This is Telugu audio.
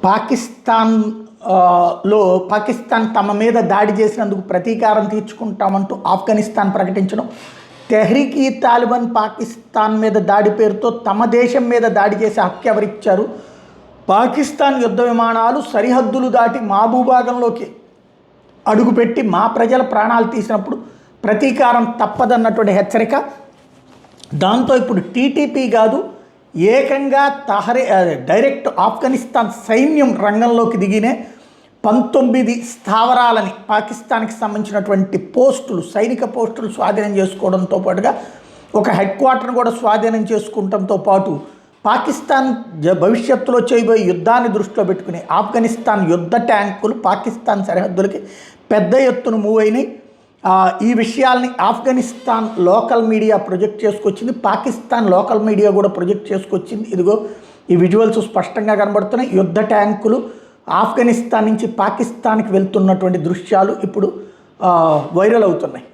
పాకిస్తాన్ లో పాకిస్తాన్ తమ మీద దాడి చేసినందుకు ప్రతీకారం తీర్చుకుంటామంటూ ఆఫ్ఘనిస్తాన్ ప్రకటించడం, తెహ్రీక్ ఈ తాలిబాన్ పాకిస్తాన్ మీద దాడి పేరుతో తమ దేశం మీద దాడి చేసే హక్కు ఎవరిచ్చారు, పాకిస్తాన్ యుద్ధ విమానాలు సరిహద్దులు దాటి మా భూభాగంలోకి అడుగుపెట్టి మా ప్రజల ప్రాణాలు తీసినప్పుడు ప్రతీకారం తప్పదన్నటువంటి హెచ్చరిక. దాంతో ఇప్పుడు టీటీపీ కాదు, ఏకంగా డైరెక్ట్ ఆఫ్ఘనిస్తాన్ సైన్యం రంగంలోకి దిగినే 19 స్థావరాలని పాకిస్తాన్కి సంబంధించినటువంటి పోస్టులు, సైనిక పోస్టులు స్వాధీనం చేసుకోవడంతో పాటుగా ఒక హెడ్ క్వార్టర్ను కూడా స్వాధీనం చేసుకుంటంతో పాటు పాకిస్తాన్ భవిష్యత్తులో చేయబోయే యుద్ధాన్ని దృష్టిలో పెట్టుకుని ఆఫ్ఘనిస్తాన్ యుద్ధ ట్యాంకులు పాకిస్తాన్ సరిహద్దులకి పెద్ద ఎత్తున మూవ్ అయినాయి. ఈ విషయాల్ని ఆఫ్ఘనిస్తాన్ లోకల్ మీడియా ప్రొజెక్ట్ చేసుకొచ్చింది, పాకిస్తాన్ లోకల్ మీడియా కూడా ప్రొజెక్ట్ చేసుకొచ్చింది. ఇదిగో ఈ విజువల్స్ స్పష్టంగా కనబడుతున్నాయి. యుద్ధ ట్యాంకులు ఆఫ్ఘనిస్తాన్ నుంచి పాకిస్తాన్కి వెళ్తున్నటువంటి దృశ్యాలు ఇప్పుడు వైరల్ అవుతున్నాయి.